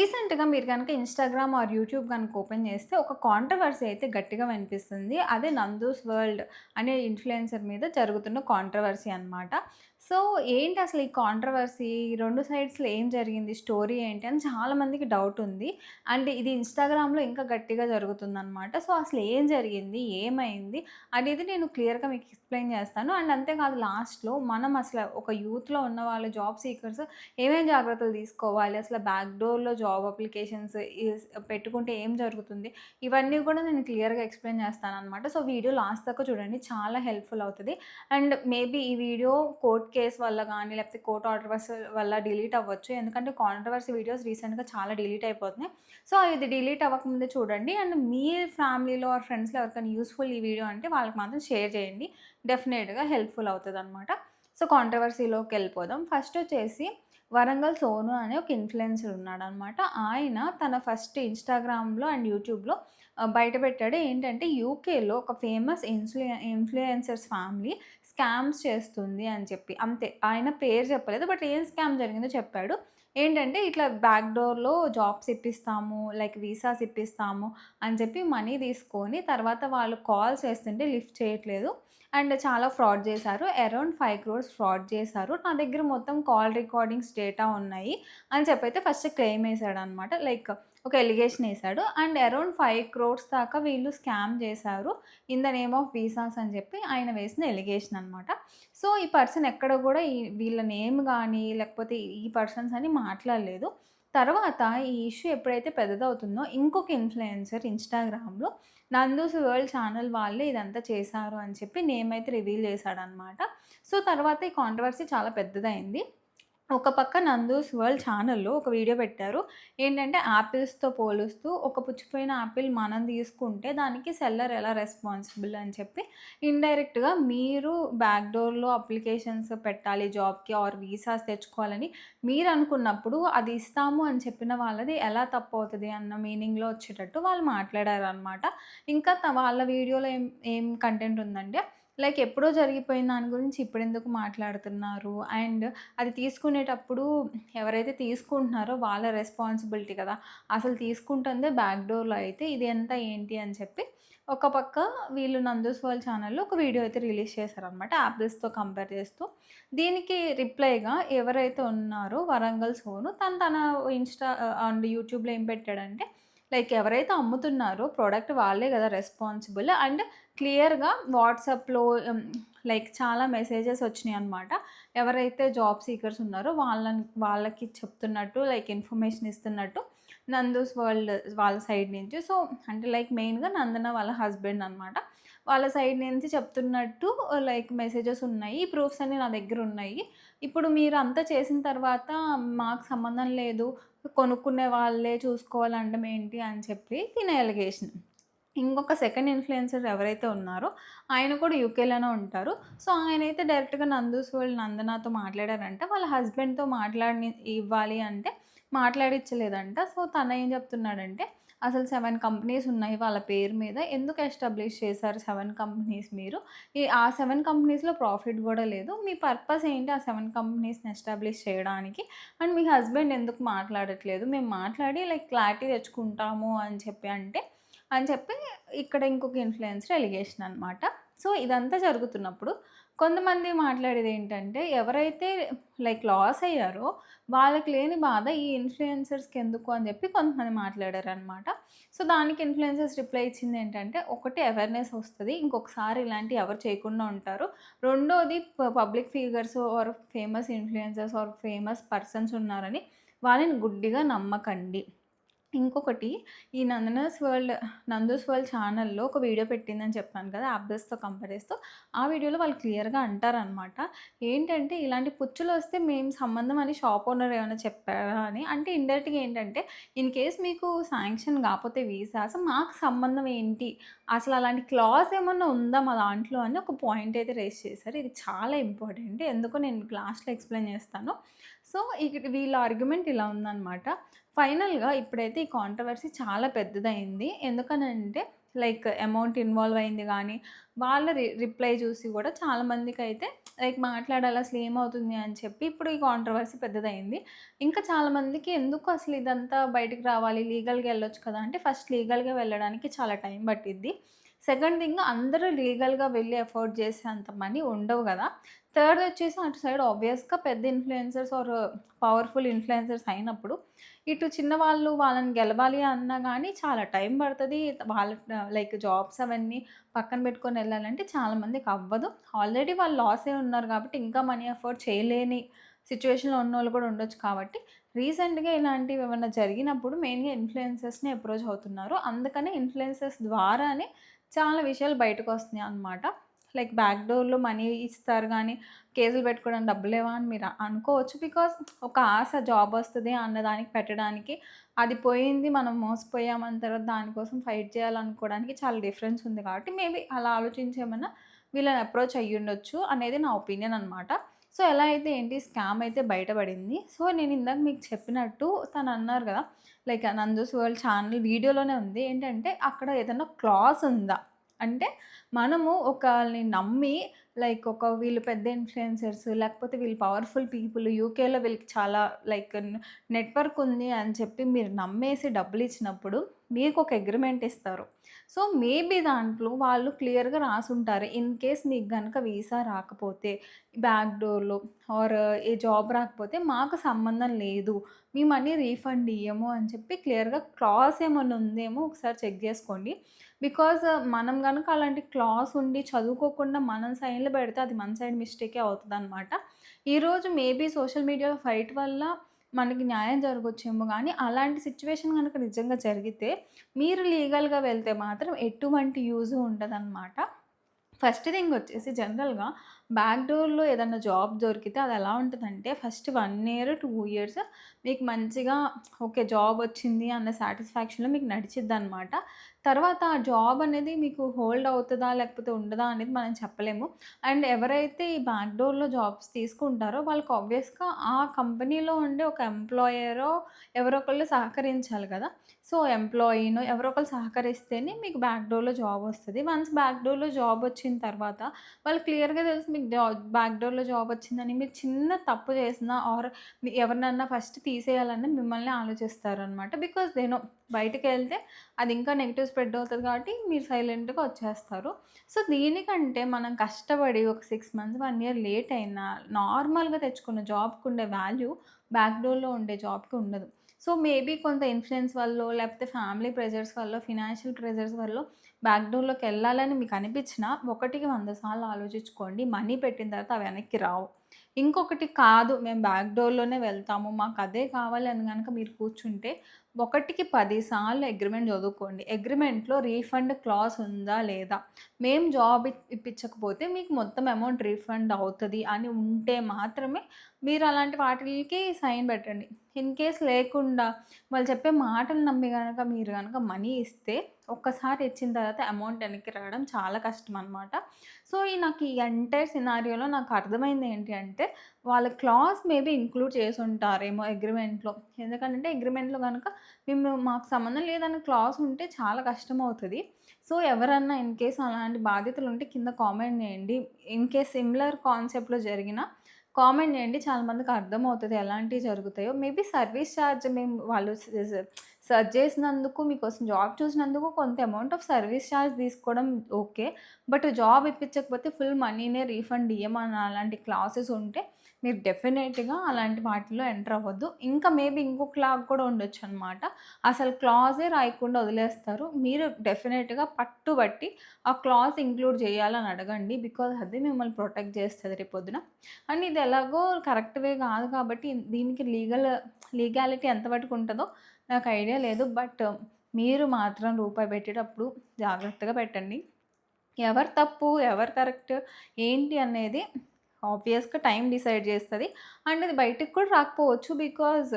రీసెంట్‌గా మీరు గనక ఇన్‌స్టాగ్రామ్ ఆర్ యూట్యూబ్ గనుక ఓపెన్ చేస్తే ఒక కాంట్రోవర్సీ అయితే గట్టిగా వినిపిస్తుంది. అదే 'నందూస్ వరల్డ్' అనే ఇన్‌ఫ్లుయెన్సర్ మీద జరుగుతున్న కాంట్రోవర్సీ అన్నమాట. సో, ఏంటి అసలు ఈ కాంట్రోవర్సీ? ఈ 2 సైడ్స్‌లో ఏం జరిగింది? స్టోరీ ఏంటి? అని చాలా మందికి డౌట్ ఉంది. అండ్ ఇది ఇన్‌స్టాగ్రామ్‌లో ఇంకా గట్టిగా జరుగుతుందన్నమాట. సో, అసలు ఏం జరిగింది? ఏమైంది? అనేది నేను క్లియర్‌గా మీకు ఎక్స్‌ప్లెయిన్ చేస్తాను. అండ్ అంతేకాదు లాస్ట్‌లో మనం అసలు ఒక యూత్‌లో ఉన్నవాళ్ళు జాబ్ సీకర్స్ ఏమేం జాగ్రత్తలు తీసుకోవాలి? అసలు బ్యాక్ డోర్‌లో జాబ్ అప్లికేషన్స్ పెట్టుకుంటే ఏం జరుగుతుంది? ఇవన్నీ కూడా నేను క్లియర్‌గా ఎక్స్‌ప్లెయిన్ చేస్తాననమాట. సో, వీడియో లాస్ట్ దాకా చూడండి. చాలా హెల్ప్‌ఫుల్ అవుతది. అండ్ మేబీ ఈ వీడియో కోర్ట్ కేస్ వల్ల గానీ, లేకపోతే కోర్ట్ ఆర్డర్స్ వల్ల డిలీట్ అవ్వచ్చు. ఎందుకంటే కాంట్రోవర్సీ వీడియోస్ రీసెంట్‌గా చాలా డిలీట్ అయిపోతున్నాయి. సో, ఇది డిలీట్ అవ్వకముందే చూడండి. అండ్ మీ ఫ్యామిలీలో ఆర్ ఫ్రెండ్స్‌లో ఎవరికైనా యూజ్‌ఫుల్ ఈ వీడియో అంటే వాళ్ళకి మాత్రం షేర్ చేయండి. డెఫినెట్‌గా హెల్ప్‌ఫుల్ అవుతదనమాట. సో, కాంట్రోవర్సీలోకెళ్ళిపోదాం. ఫస్టొచ్చేసి వరంగల్ సోను అనే ఒక ఇన్‌ఫ్లుయెన్సర్ ఉన్నాడనమాట. ఆయన తన ఫస్ట్ ఇన్‌స్టాగ్రామ్‌లో అండ్ యూట్యూబ్‌లో బయటపెట్టాడు. ఏంటంటే యూకేలో ఒక ఫేమస్ ఇన్‌ఫ్లుయెన్సర్స్ ఫ్యామిలీ స్కామ్స్ చేస్తుంది అని చెప్పి. అంతే. ఆయన పేరు చెప్పలేదు. బట్ ఏం స్కామ్ జరిగిందో చెప్పాడు. ఏంటంటే ఇట్లా బ్యాక్ డోర్‌లో జాబ్స్ ఇప్పిస్తాము, లైక్ వీసాస్ ఇప్పిస్తాము అని చెప్పి మనీ తీసుకొని తర్వాత వాళ్ళు కాల్స్ చేస్తుంటే లిఫ్ట్ చేయట్లేదు. అండ్ చాలా ఫ్రాడ్ చేశారు. అరౌండ్ 5,00,00,000 ఫ్రాడ్ చేశారు. నా దగ్గర మొత్తం కాల్ రికార్డింగ్స్ డేటా ఉన్నాయి అని చెప్పైతే ఫస్ట్ క్లెయిమ్ ఏసాడనమాట. లైక్ ఒక ఎలిగేషన్ ఏసాడు. అండ్ అరౌండ్ 5,00,00,000 దాకా వీళ్ళు స్కామ్ చేశారు. In the name of visas అని చెప్పి ఆయన వేసిన ఎలిగేషన్ అనమాట. సో, ఈ పర్సన్ ఎక్కడ గూడా వీళ్ళ నేమ్ గాని, లేకపోతే ఈ పర్సన్స్ అని మాట్లాడలేదు. తర్వాత ఈ ఇష్యూ ఎప్పుడైతే పెద్దదవుతుందో ఇంకొక ఇన్‌ఫ్లుయెన్సర్ ఇన్‌స్టాగ్రామ్‌లో 'నందూస్ వరల్డ్' ఛానల్ వాళ్ళే ఇదంతా చేశారు అని చెప్పి నేమ్ అయితే రివీల్ చేశాడనమాట. సో, తర్వాత ఈ కాంట్రోవర్సీ చాలా పెద్దదయింది. ఒక పక్క 'నందూస్ వరల్డ్' ఛానల్‌లో ఒక వీడియో పెట్టారు. ఏంటంటే యాపిల్స్‌తో పోలుస్తూ ఒక పుచ్చిపోయిన యాపిల్ మనం తీసుకుంటే దానికి సెల్లర్ ఎలా రెస్పాన్సిబుల్ అని చెప్పి ఇండైరెక్ట్‌గా మీరు బ్యాక్ డోర్‌లో అప్లికేషన్స్ పెట్టాలి జాబ్‌కి ఆర్ వీసాస్ తెచ్చుకోవాలని మీరనుకున్నప్పుడు అది ఇస్తాము అని చెప్పిన వాళ్ళది ఎలా తప్పవుతది అన్న మీనింగ్‌లో వచ్చేటట్టు వాళ్ళు మాట్లాడారనమాట. ఇంకా వాళ్ళ వీడియోలో ఏం ఏం కంటెంట్ ఉందంటే లైక్ ఎప్పుడో జరిగిపోయిన దాని గురించి ఇప్పుడెందుకు మాట్లాడుతున్నారు? అండ్ అది తీసుకునేటప్పుడు ఎవరైతే తీసుకుంటున్నారో వాళ్ళ రెస్పాన్సిబిలిటీ కదా! అసలు తీసుకుంటుందే బ్యాక్ డోర్‌లో అయితే ఇది ఎంత ఏంటి అని చెప్పి ఒక పక్క వీళ్ళు 'నందూస్ వరల్డ్' ఛానెల్‌లో ఒక వీడియో అయితే రిలీజ్ చేశారనమాట. యాపిల్స్‌తో కంపేర్ చేస్తూ. దీనికి రిప్లైగా ఎవరైతే ఉన్నారో వరంగల్ సోను తన అండ్ యూట్యూబ్‌లో ఏం పెట్టాడంటే లైక్ ఎవరైతే అమ్ముతున్నారో ప్రొడక్ట్ వాళ్ళే కదా రెస్పాన్సిబుల్. అండ్ క్లియర్‌గా వాట్సాప్‌లో లైక్ చాలా మెసేజెస్ వచ్చినాయన్నమాట. ఎవరైతే జాబ్ సీకర్స్ ఉన్నారో వాళ్ళకి చెప్తున్నట్టు లైక్ ఇన్ఫర్మేషన్ ఇస్తున్నట్టు 'నందూస్ వరల్డ్' వాళ్ళ సైడ్ నుంచి. సో, అంటే లైక్ మెయిన్‌గా నందన వాళ్ళ హస్బెండ్ అనమాట. వాళ్ళ సైడ్ నుంచి చెప్తున్నట్టు లైక్ మెసేజెస్ ఉన్నాయి. ఈ ప్రూఫ్స్ అన్నీ నా దగ్గరున్నాయి. ఇప్పుడు మీరంతా చేసిన తర్వాత మాకు సంబంధం లేదు. కొనుక్కునే వాళ్ళే చూసుకోవాలండం ఏంటి అని చెప్పి తిన అలిగేషన్. ఇంకొక సెకండ్ ఇన్‌ఫ్లుయెన్సర్ ఎవరైతే ఉన్నారో ఆయన కూడా యూకేలోనే ఉంటారు. సో, ఆయనైతే డైరెక్ట్‌గా 'నందూస్ వరల్డ్' నందనతో మాట్లాడారంట. వాళ్ళ హస్బెండ్‌తో ఇవ్వాలి అంటే మాట్లాడిచ్చలేదంట. సో, తనేం చెప్తున్నాడంటే అసలు 7 కంపెనీస్ ఉన్నాయి వాళ్ళ పేరు మీద. ఎందుకు ఎస్టాబ్లిష్ చేశారు 7 కంపెనీస్ మీరు? ఆ 7 కంపెనీస్‌లో ప్రాఫిట్ గూడా లేదు. మీ పర్పస్ ఏంటి ఆ 7 కంపెనీస్‌ని ఎస్టాబ్లిష్ చేయడానికి? అండ్ మీ హస్బెండ్ ఎందుకు మాట్లాడట్లేదు? మేము మాట్లాడి లైక్ క్లారిటీ తెచ్చుకుంటాము అని చెప్పి ఇక్కడ ఇంకొక ఇన్‌ఫ్లుయెన్సర్ ఎలిగేషన్ అనమాట. సో, ఇదంతా జరుగుతున్నప్పుడు కొంతమంది మాట్లాడేదేంటంటే ఎవరైతే లైక్ లాస్ అయ్యారో వాళ్ళకి లేని బాధ ఈ ఇన్‌ఫ్లుయెన్సర్స్‌కెందుకు అని చెప్పి కొంతమంది మాట్లాడారనమాట. సో, దానికి ఇన్‌ఫ్లుయెన్సర్స్ రిప్లై ఇచ్చిందేంటంటే ఒకటి అవేర్‌నెస్ వస్తది. ఇంకొకసారి ఇలాంటివి ఎవరు చేయకుండా ఉంటారు. రెండోది public figures or famous influencers or famous persons ఉన్నారని వాళ్ళని గుడ్డిగా నమ్మకండి. ఇంకొకటి ఈ 'నందూస్ వరల్డ్' ఛానెల్‌లో ఒక వీడియో పెట్టిందని చెప్పాను కదా! యాపిల్స్‌తో కంపేర్ చేస్తూ. ఆ వీడియోలో వాళ్ళు క్లియర్‌గా అంటారనమాట. ఏంటంటే ఇలాంటి పుచ్చులొస్తే మేము సంబంధం అని షాప్ ఓనర్ ఏమైనా చెప్పారా అని. అంటే ఇండైరెక్ట్‌గా ఏంటంటే ఇన్ కేస్ మీకు శాంక్షన్ కాపోతే వీసాస్ మాకు సంబంధం ఏంటి? అసలు అలాంటి క్లాజ్ ఏమన్నా ఉందా మా దాంట్లో అని ఒక పాయింట్ అయితే రైజ్ చేశారు. ఇది చాలా ఇంపార్టెంట్. ఎందుకో నేను మీకు లాస్ట్‌లో ఎక్స్‌ప్లెయిన్ చేస్తాను. సో, వీళ్ళ ఆర్గ్యుమెంట్ ఇలా ఉందనమాట. ఫైనల్‌గా ఇప్పుడైతే ఈ కాంట్రోవర్సీ చాలా పెద్దదయింది. ఎందుకనంటే లైక్ అమౌంట్ ఇన్వాల్వ్ అయింది గానీ, వాళ్ళ రిప్లై చూసి గూడా చాలా మందికైతే లైక్ మాట్లాడాలి అసలు ఏమవుతుంది అని చెప్పి ఇప్పుడు ఈ కాంట్రోవర్సీ పెద్దదయింది. ఇంకా చాలా మందికి ఎందుకు అసలు ఇదంతా బయటికి రావాలి, లీగల్‌గా ఎళ్ళొచ్చు కదా! అంటే ఫస్ట్ లీగల్‌గా వెళ్ళడానికి చాలా టైం పట్టిద్ది. సెకండ్ థింగ్ అందరూ లీగల్‌గా వెళ్లి అఫోర్డ్ చేసేంత మనీ ఉండవు గదా! థర్డ్ వచ్చేసి అటు సైడ్ ఆబ్వియస్‌గా పెద్ద ఇన్‌ఫ్లుయెన్సర్స్ ఆర్ పవర్‌ఫుల్ ఇన్‌ఫ్లుయెన్సర్స్ అయినప్పుడు ఇటు చిన్నవాళ్ళు వాళ్ళని గెలవాలి అన్నా గానీ చాలా టైం పడతది. వాళ్ళ లైక్ జాబ్స్ అవన్నీ పక్కన పెట్టుకొని ఎళ్ళాలంటే చాలా మందికవ్వదు. ఆల్రెడీ వాళ్ళు లాసే ఉన్నారు కాబట్టి ఇంకా మనీ అఫోర్డ్ చేయలేని సిట్యుయేషన్‌లో ఉన్నోళ్ళు కూడా ఉండొచ్చు కాబట్టి రీసెంట్‌గా ఇలాంటివి ఏమన్నా జరిగినప్పుడు మెయిన్‌గా ఇన్‌ఫ్లుయెన్సర్స్‌ని అప్రోచ్ అవుతున్నారు. అందుకనే ఇన్‌ఫ్లుయెన్సర్స్ ద్వారానే చాలా విషయాలు బయటకొస్తున్నాయి అన్నమాట. లైక్ బ్యాక్ డోర్‌లో మనీ ఇస్తారు గానీ, కేసులు పెట్టుకోవడానికి డబ్బులేవా అని మీరు అనుకోవచ్చు. బికాజ్ ఒక ఆశ జాబొస్తది అన్నదానికి పెట్టడానికి, అది పోయింది మనం మోసపోయాం అన్న తర్వాత దానికోసం ఫైట్ చేయాలనుకోవడానికి చాలా డిఫరెన్స్ ఉంది కాబట్టి, మేబీ అలా ఆలోచించి ఏమన్నా వీళ్ళని అప్రోచ్ అయ్యుండొచ్చు అనేది నా ఒపీనియన్ అనమాట. సో, ఎలా అయితే ఏంటి స్కామ్ అయితే బయటపడింది. సో, నేను ఇందాక మీకు చెప్పినట్టు తనన్నారు గదా! లైక్ 'నందూస్ వరల్డ్' ఛానల్ వీడియోలోనే ఉంది. ఏంటంటే అక్కడ ఏదన్నా క్లాజ్ ఉందా? అంటే మనము ఒకళ్ళని నమ్మి లైక్ వీళ్ళు పెద్ద ఇన్‌ఫ్లుయెన్సర్స్ లేకపోతే వీళ్ళు పవర్‌ఫుల్ పీపుల్ యూకేలో వీళ్ళకి చాలా లైక్ నెట్‌వర్క్ ఉంది అని చెప్పి మీరు నమ్మేసి డబ్బులిచ్చినప్పుడు మీకొక అగ్రీమెంట్ ఇస్తారు. సో, మేబీ దాంట్లో వాళ్ళు క్లియర్‌గా రాసుంటారు. ఇన్ కేస్ మీకు గనక వీసా రాకపోతే బ్యాక్ డోర్‌లో ఆర్ ఏ జాబ్ రాకపోతే మాకు సంబంధం లేదు. మీ మనీ రీఫండ్ ఇయ్యము అని చెప్పి క్లియర్‌గా క్లాజ్ ఏమన్నా ఉందేమో ఒకసారి చెక్ జేసుకోండి. బికాజ్ మనం గనక అలాంటి క్లాస్ ఉండి చదువుకోకుండా మనం సైన్‌లు పెడితే అది మన సైడ్ మిస్టేకే అవుతదనమాట. ఈరోజు మేబీ సోషల్ మీడియాలో ఫైట్ వల్ల మనకి న్యాయం జరగొచ్చేమో గానీ, అలాంటి సిట్యుయేషన్ గనక నిజంగా జరిగితే మీరు లీగల్‌గా వెళ్తే మాత్రం ఎటువంటి యూజు ఉండదనమాట. ఫస్ట్ థింగ్ వచ్చేసి జనరల్‌గా బ్యాక్ డోర్‌లో ఏదన్నా జాబ్ దొరికితే అదెలా ఉంటదంటే ఫస్ట్ 1 ఇయర్, 2 ఇయర్స్ మీకు మంచిగా ఓకే. జాబ్ వచ్చింది అన్న సాటిస్ఫాక్షన్‌లో మీకు నడిచిద్దనమాట. తర్వాత ఆ జాబ్ అనేది మీకు హోల్డ్ అవుతదా? లేకపోతే ఉండదా? అనేది మనం చెప్పలేము. అండ్ ఎవరైతే ఈ బ్యాక్ డోర్‌లో జాబ్స్ తీసుకుంటారో వాళ్ళకి ఆబ్వియస్‌గా ఆ కంపెనీలో ఉండే ఒక ఎంప్లాయరో ఎవరో ఒకళ్ళు సహకరించాలి గదా! సో, ఎంప్లాయీనో ఎవరో ఒకళ్ళు సహకరిస్తేనే మీకు బ్యాక్ డోర్‌లో జాబొస్తది. వన్స్ బ్యాక్ డోర్‌లో జాబొచ్చిన తర్వాత వాళ్ళకి క్లియర్‌గా తెలుసు మీకు బ్యాక్ డోర్‌లో జాబొచ్చిందని. మీరు చిన్న తప్పు చేసినా ఆర్ ఎవరినన్నా ఫస్ట్ తీసేయాలన్నా మిమ్మల్నే ఆలోచిస్తారనమాట. బికాజ్ దే నో బయటికెళ్తే అది ఇంకా నెగెటివ్ స్ప్రెడ్ అవుతది కాబట్టి మీరు సైలెంట్‌గా వచ్చేస్తారు. సో, దీనికంటే మనం కష్టపడి ఒక 6 మంత్స్, 1 ఇయర్ లేట్ అయినా నార్మల్‌గా తెచ్చుకున్న జాబ్‌కుండే వాల్యూ బ్యాక్ డోర్‌లో ఉండే జాబ్‌కి ఉండదు. సో, మేబీ కొంత ఇన్‌ఫ్లుయెన్స్ వల్లో, లేకపోతే ఫ్యామిలీ ప్రెషర్స్ వల్లో, ఫినాన్షియల్ ప్రెషర్స్ వల్లో బ్యాక్ డోర్‌లోకెళ్ళాలని మీకనిపించినా, ఒకటికి 100 సార్లు ఆలోచించుకోండి. మనీ పెట్టిన తర్వాత అవి వెనక్కి రావు. ఇంకొకటి కాదు మేము బ్యాక్ డోర్‌లోనే వెళ్తాము. మాకదే కావాలి అని గనక మీరు కూర్చుంటే, ఒకటికి 10 సార్లు అగ్రీమెంట్ చదువుకోండి. అగ్రీమెంట్‌లో రీఫండ్ క్లాజ్ ఉందా? లేదా? మేము జాబ్ ఇప్పించకపోతే మీకు మొత్తం అమౌంట్ రీఫండ్ అవుతది అని ఉంటే మాత్రమే మీరు అలాంటి వాటిలకి సైన్ పెట్టండి. ఇన్ కేస్ లేకుండా వాళ్ళు చెప్పే మాటలు నమ్మి గనక మీరు గనక మనీ ఇస్తే ఒక్కసారి ఇచ్చిన తర్వాత అమౌంట్ వెనక్కి రావడం చాలా కష్టమనమాట. సో, నాకు ఈ ఎంటైర్ సినారియోలో నాకు అర్థమైంది ఏంటి అంటే, వాళ్ళ క్లాజ్ మేబీ ఇంక్లూడ్ చేసుంటారేమో అగ్రీమెంట్‌లో. ఎందుకనంటే అగ్రీమెంట్‌లో గనక మాకు సంబంధం లేదన్న క్లాజ్ ఉంటే చాలా కష్టమవుతది. సో, ఎవరన్నా ఇన్ కేస్ అలాంటి బాధ్యతలుంటే కింద కామెంట్ చేయండి. ఇన్ కేస్ సిమిలర్ కాన్సెప్ట్‌లో జరిగినా కామెంట్ చేయండి. చాలా మందికి అర్థమవుతది ఎలాంటివి జరుగుతాయో. మేబీ సర్వీస్ చార్జ్ మేము వాళ్ళు సెర్చ్ చేసినందుకు, మీకోసం జాబ్ చూసినందుకు కొంత అమౌంట్ ఆఫ్ సర్వీస్ చార్జ్ తీసుకోవడం ఓకే. బట్ జాబ్ ఇప్పించకపోతే ఫుల్ మనీనే రీఫండ్ ఇయ్యమని అలాంటి క్లాసెస్ ఉంటే మీరు డెఫినెట్‌గా అలాంటి వాటిలో ఎంటర్ అవ్వద్దు. ఇంకా మేబీ ఇంకొకలాగా కూడా ఉండొచ్చనమాట. అసలు క్లాజే రాయకుండా వదిలేస్తారు. మీరు డెఫినెట్‌గా పట్టుబట్టి ఆ క్లాజ్ ఇంక్లూడ్ చేయాలని అడగండి. బికాజ్ అది మిమ్మల్ని ప్రొటెక్ట్ చేస్తది రేపొద్దున. అండ్ ఇది ఎలాగో కరెక్ట్ వే కాదు కాబట్టి దీనికి లీగాలిటీ ఎంత వరకు ఉంటదో నాకు ఐడియా లేదు. బట్ మీరు మాత్రం రూపాయి పెట్టేటప్పుడు జాగ్రత్తగా పెట్టండి. ఎవరు తప్పు, ఎవరు కరెక్ట్ ఏంటి అనేది ఆబ్వియస్‌గా టైం డిసైడ్ చేస్తది. అండ్ అది బయటికి కూడా రాకపోవచ్చు. బికాజ్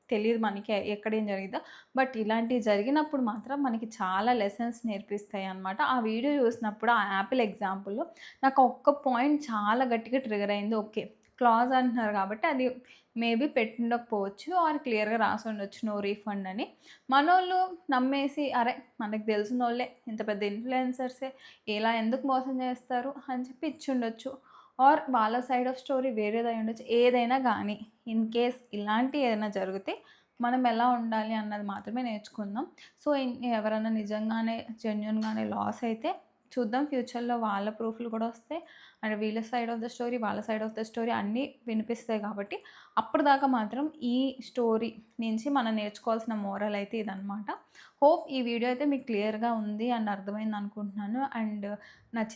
తెలీదు మనకి ఎక్కడేం జరిగిద్దో. బట్ ఇలాంటివి జరిగినప్పుడు మాత్రం మనకి చాలా లెసన్స్ నేర్పిస్తాయన్నమాట. ఆ వీడియో చూసినప్పుడు ఆ యాపిల్ ఎగ్జాంపుల్‌లో నాకు ఒక్క పాయింట్ చాలా గట్టిగా ట్రిగ్గర్ అయింది. ఓకే. క్లాజ్ అంటున్నారు కాబట్టి అది మేబీ పెట్టుండకపోవచ్చు ఆర్ క్లియర్‌గా రాసి ఉండొచ్చు నో రీఫండ్ అని. మనోళ్ళు నమ్మేసి అరే! మనకు తెలిసినోళ్ళే ఇంత పెద్ద ఇన్‌ఫ్లుయెన్సర్సే ఇలా ఎందుకు మోసం చేస్తారు అని చెప్పి ఇచ్చుండొచ్చు. ఆర్ వాళ్ళ సైడ్ ఆఫ్ స్టోరీ వేరేదై ఉండొచ్చు. ఏదైనా గానీ ఇన్ కేస్ ఇలాంటియి ఏదైనా జరిగితే మనం ఎలా ఉండాలి అన్నది మాత్రమే నేర్చుకుందాం. సో, ఎవరైనా నిజంగానే జెన్యూన్‌గానే లాస్ అయితే చూద్దాం ఫ్యూచర్‌లో వాళ్ళ ప్రూఫ్‌లు కూడా వస్తాయి. అండ్ వీళ్ళ సైడ్ ఆఫ్ ద స్టోరీ, వాళ్ళ సైడ్ ఆఫ్ ద స్టోరీ అన్నీ వినిపిస్తాయి కాబట్టి అప్పటిదాకా మాత్రం ఈ స్టోరీ నుంచి మనం నేర్చుకోవాల్సిన మోరల్ అయితే ఇదనమాట. హోప్ ఈ వీడియో అయితే మీకు క్లియర్‌గా ఉంది అండ్ అర్థమైందనుకుంటున్నాను. అండ్ నచ్చి